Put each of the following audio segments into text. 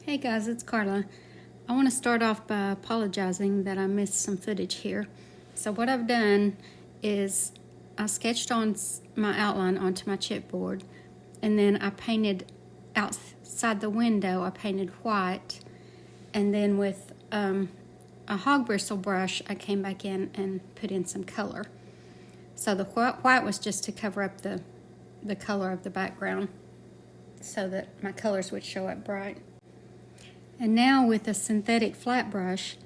Hey guys, it's Carla. I want to start off by apologizing that I missed some footage here. So what I've done is I sketched on my outline onto my chipboard, and then I painted outside the window, I painted white, and then with a hog bristle brush I came back in and put in some color. So the white was just to cover up the color of the background so that my colors would show up bright. And now with a synthetic flat brush,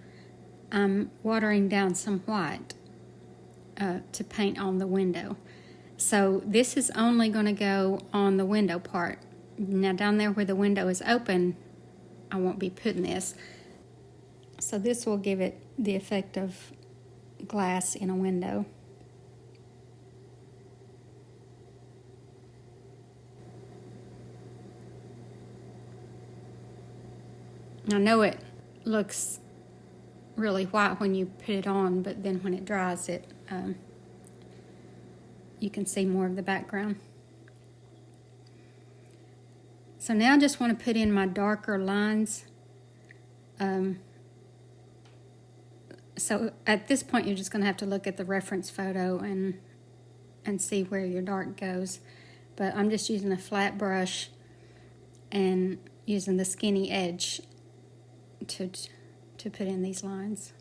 I'm watering down some white to paint on the window. So this is only going to go on the window part. Now down there where the window is open, I won't be putting this. So this will give it the effect of glass in a window. I know it looks really white when you put it on, but then when it dries, you can see more of the background. So now I just want to put in my darker lines. So at this point, you're just going to have to look at the reference photo and see where your dark goes. But I'm just using a flat brush and using the skinny edge to put in these lines.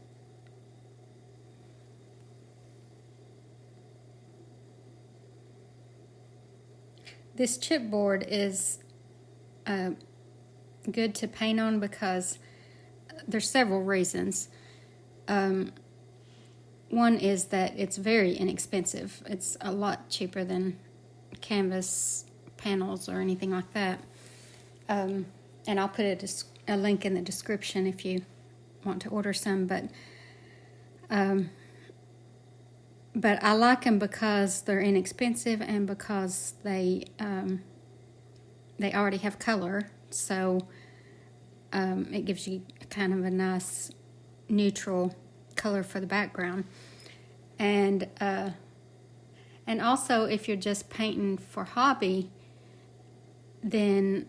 This chipboard is good to paint on because there's several reasons. One is that it's very inexpensive. It's a lot cheaper than canvas panels or anything like that. And I'll put a link in the description if you want to order some. But I like them because they're inexpensive and because they already have color. So it gives you kind of a nice neutral color for the background. And also if you're just painting for hobby, then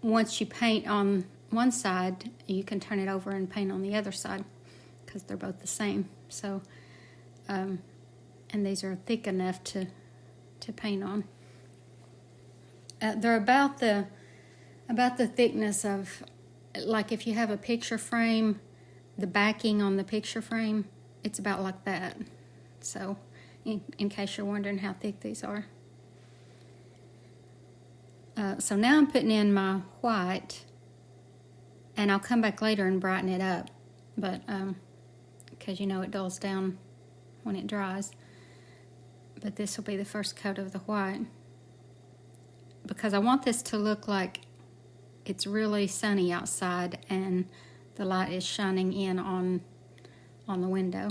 once you paint on one side, you can turn it over and paint on the other side because they're both the same. So, and these are thick enough to paint on. They're about the thickness of, like if you have a picture frame, the backing on the picture frame, it's about like that. So, in case you're wondering how thick these are. So now I'm putting in my white, and I'll come back later and brighten it up, but because you know it dulls down when it dries. But this will be the first coat of the white, because I want this to look like it's really sunny outside and the light is shining in on the window.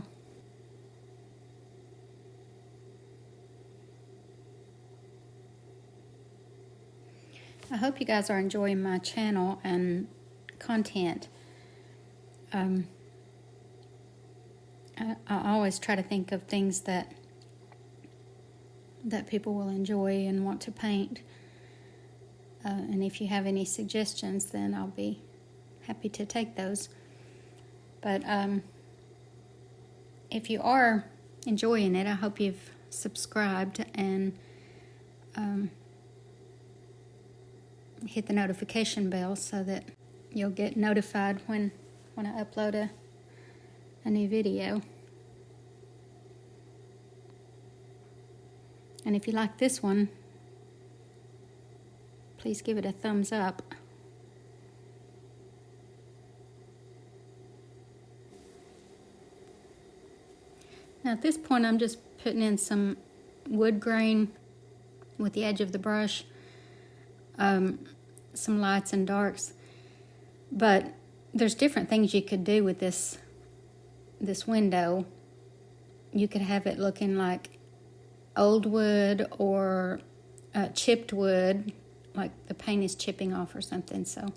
I hope you guys are enjoying my channel and content. I always try to think of things that people will enjoy and want to paint. And if you have any suggestions, then I'll be happy to take those. But if you are enjoying it, I hope you've subscribed and hit the notification bell so that you'll get notified when I upload a new video. And if you like this one, please give it a thumbs up. Now at this point, I'm just putting in some wood grain with the edge of the brush, some lights and darks. But there's different things you could do with this window. You could have it looking like old wood or chipped wood, like the paint is chipping off or something. So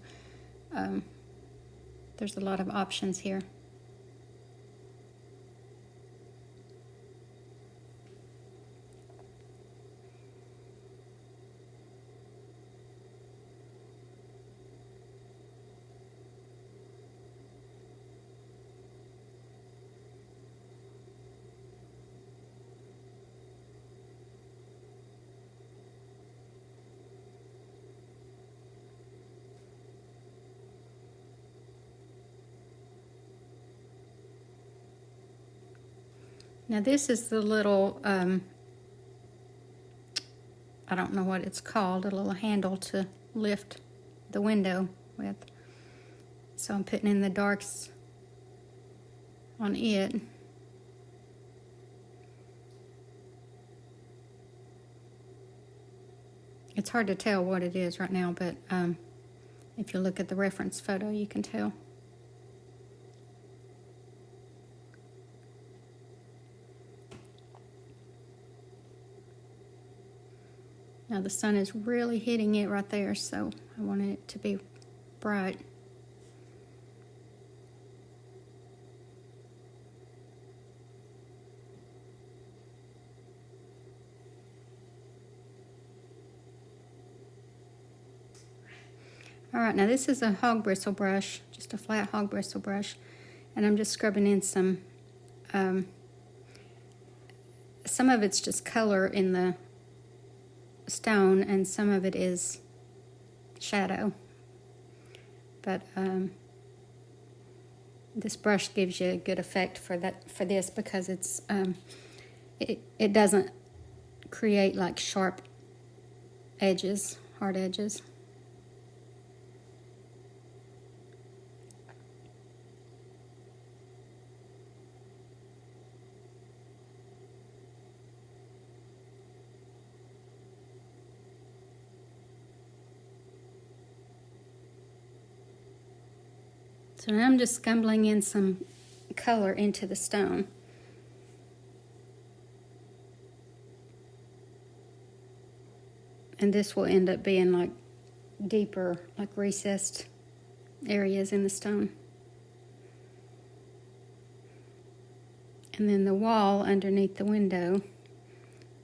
there's a lot of options here. Now this is the little, I don't know what it's called, a little handle to lift the window with. So I'm putting in the darks on it. It's hard to tell what it is right now, but if you look at the reference photo, you can tell. Now the sun is really hitting it right there, so I wanted it to be bright. All right, now this is a hog bristle brush, just a flat hog bristle brush, and I'm just scrubbing in some of it's just color in the stone, and some of it is shadow. But this brush gives you a good effect for this because it's it doesn't create like sharp edges, hard edges. So now I'm just scumbling in some color into the stone. And this will end up being like deeper, like recessed areas in the stone. And then the wall underneath the window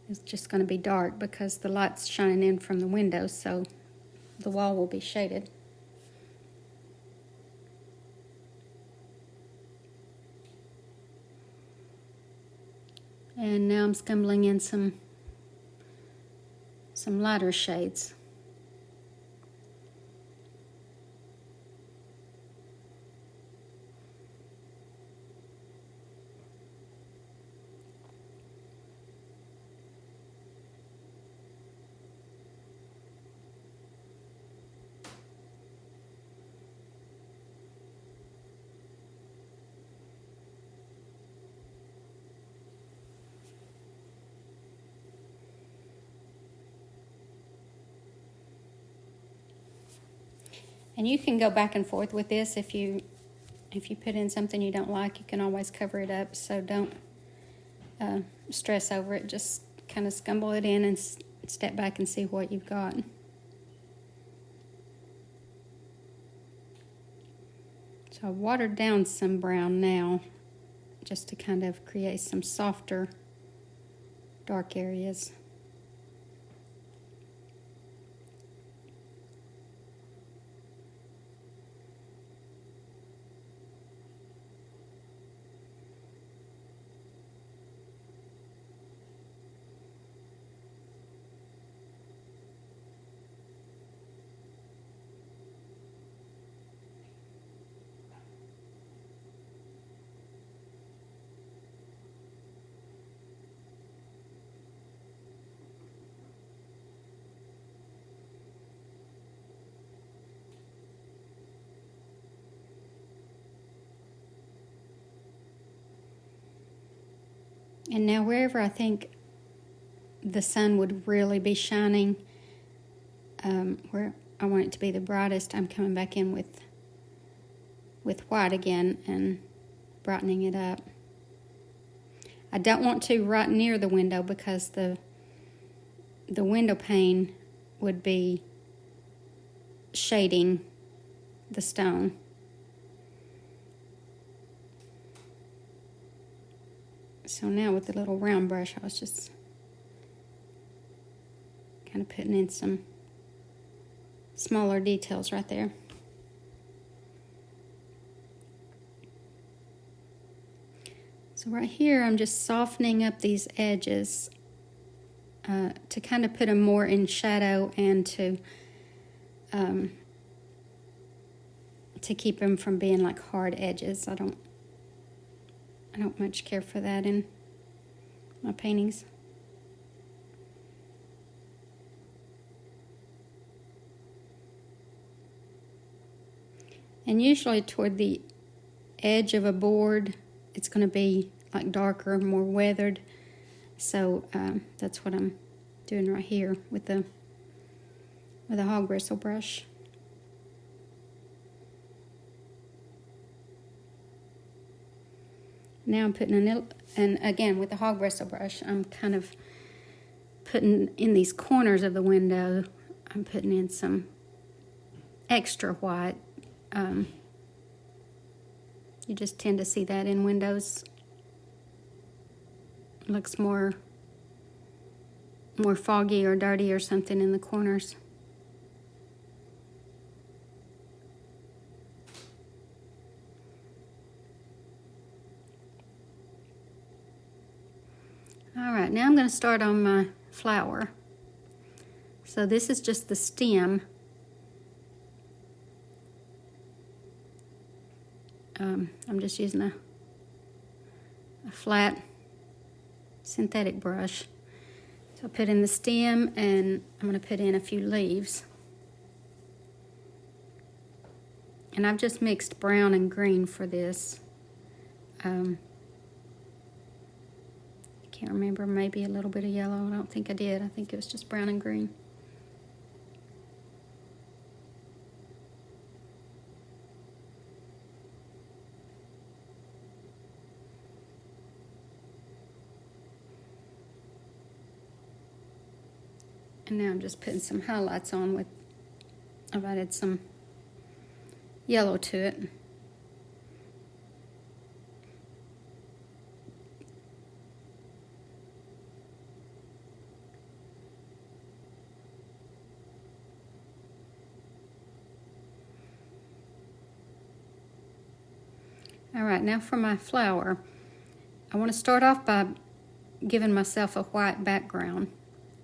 is just going to be dark because the light's shining in from the window, so the wall will be shaded. And now I'm scumbling in some lighter shades. And you can go back and forth with this. If you put in something you don't like, you can always cover it up. So don't stress over it. Just kind of scumble it in and step back and see what you've got. So I've watered down some brown now, just to kind of create some softer dark areas. And now wherever I think the sun would really be shining, where I want it to be the brightest, I'm coming back in with white again and brightening it up. I don't want to right near the window because the window pane would be shading the stone. So now with the little round brush, I was just kind of putting in some smaller details right there. So right here, I'm just softening up these edges to kind of put them more in shadow and to keep them from being like hard edges. I don't much care for that in my paintings. And usually toward the edge of a board, it's going to be like darker, more weathered. So that's what I'm doing right here with a hog bristle brush. Now I'm putting and again with the hog bristle brush, I'm kind of putting in these corners of the window, I'm putting in some extra white. You just tend to see that in windows. It looks more foggy or dirty or something in the corners. All right, now I'm going to start on my flower. So this is just the stem. I'm just using a flat synthetic brush. So I'll put in the stem, and I'm going to put in a few leaves. And I've just mixed brown and green for this. I can't remember, maybe a little bit of yellow. I don't think I did. I think it was just brown and green. And now I'm just putting some highlights on I've added some yellow to it. All right, now for my flower, I want to start off by giving myself a white background.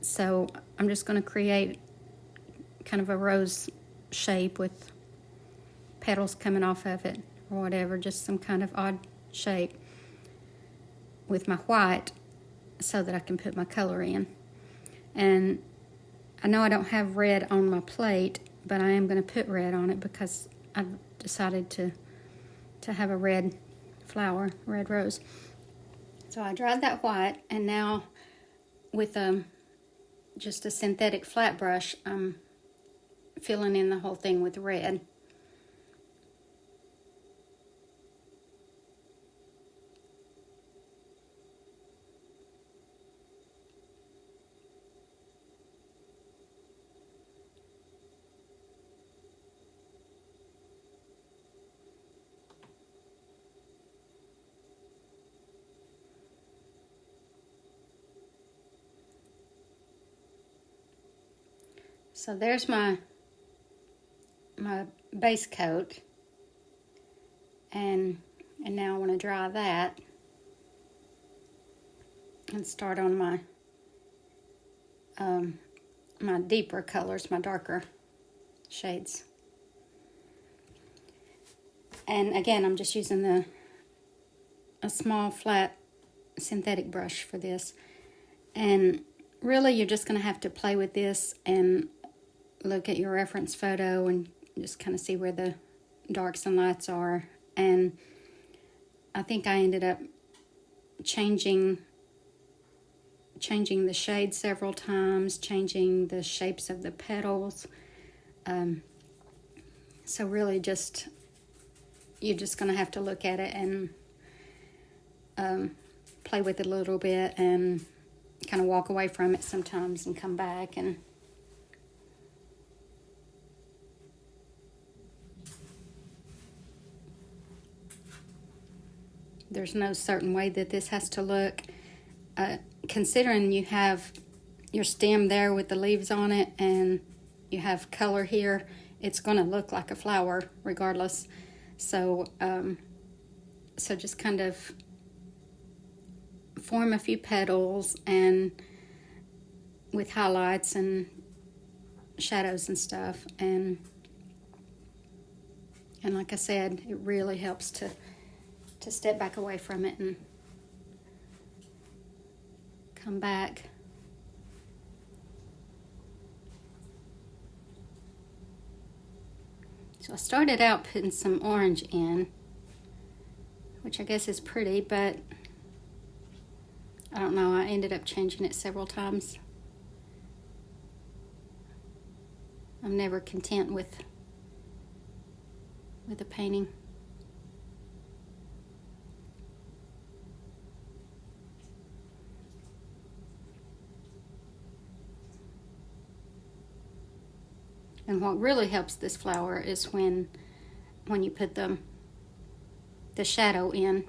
So I'm just going to create kind of a rose shape with petals coming off of it or whatever, just some kind of odd shape with my white so that I can put my color in. And I know I don't have red on my plate, but I am going to put red on it because I've decided to have a red flower, red rose. So I dried that white, and now with just a synthetic flat brush, I'm filling in the whole thing with red. So there's my base coat, and now I want to dry that and start on my my deeper colors, my darker shades. And again, I'm just using a small flat synthetic brush for this. And really, you're just going to have to play with this and look at your reference photo and just kind of see where the darks and lights are. And I think I ended up changing the shade several times, changing the shapes of the petals. So really you're just going to have to look at it and play with it a little bit and kind of walk away from it sometimes and come back. And there's no certain way that this has to look. Considering you have your stem there with the leaves on it and you have color here, it's going to look like a flower regardless. So just kind of form a few petals and with highlights and shadows and stuff, and like I said, it really helps to step back away from it come back. So I started out putting some orange in, which I guess is pretty, but I don't know, I ended up changing it several times. I'm never content with a painting. And what really helps this flower is when you put the shadow in,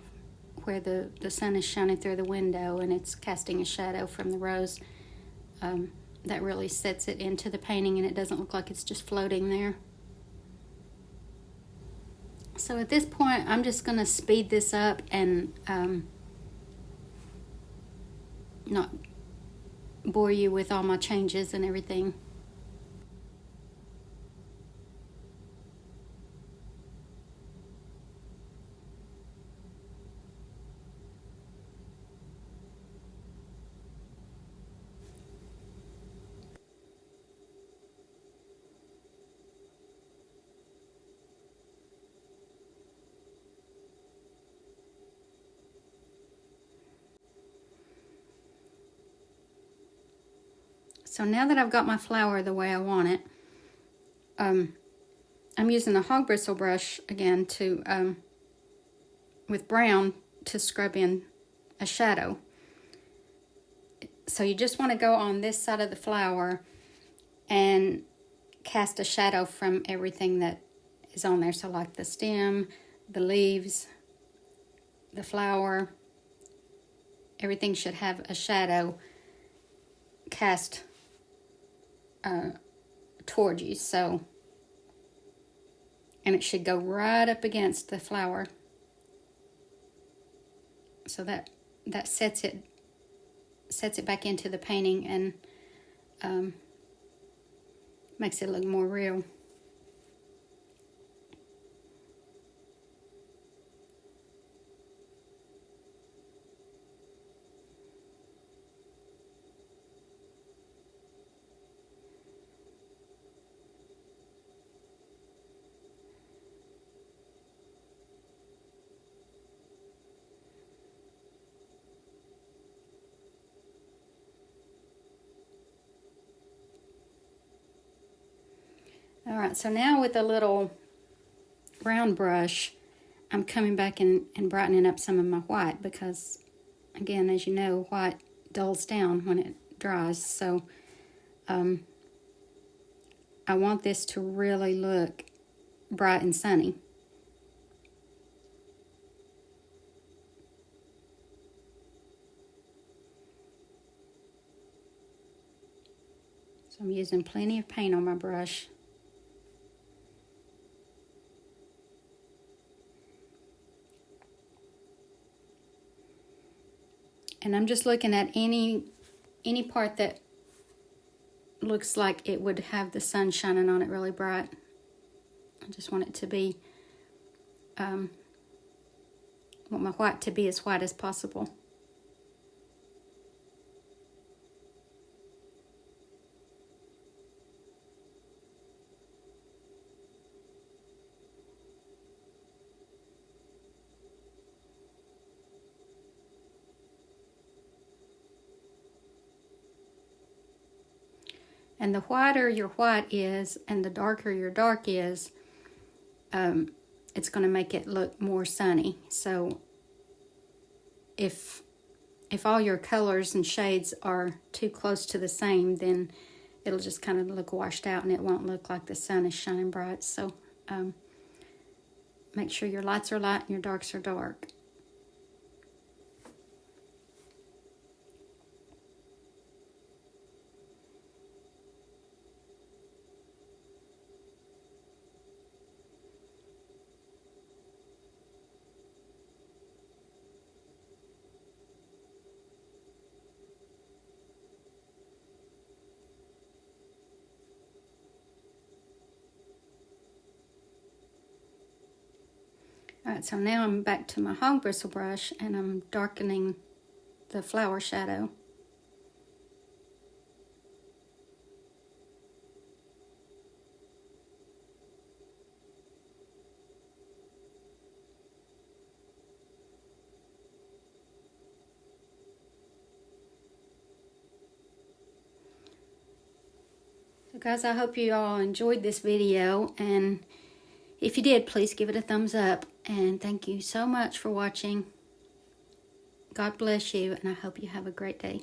where the sun is shining through the window and it's casting a shadow from the rose. That really sets it into the painting and it doesn't look like it's just floating there. So at this point, I'm just going to speed this up and not bore you with all my changes and everything. So now that I've got my flower the way I want it, I'm using a hog bristle brush again to with brown to scrub in a shadow. So you just want to go on this side of the flower and cast a shadow from everything that is on there. So like the stem, the leaves, the flower, everything should have a shadow cast toward you. So, and it should go right up against the flower. So that sets it back into the painting and makes it look more real. All right, so now with a little round brush, I'm coming back and brightening up some of my white because, again, as you know, white dulls down when it dries. So I want this to really look bright and sunny. So I'm using plenty of paint on my brush. And I'm just looking at any part that looks like it would have the sun shining on it really bright. I just want it to be, want my white to be as white as possible. And the whiter your white is and the darker your dark is, it's going to make it look more sunny. So if all your colors and shades are too close to the same, then it'll just kind of look washed out and it won't look like the sun is shining bright. So make sure your lights are light and your darks are dark. Alright, so now I'm back to my hog bristle brush and I'm darkening the flower shadow. So guys, I hope you all enjoyed this video, and if you did, please give it a thumbs up, and thank you so much for watching. God bless you, and I hope you have a great day.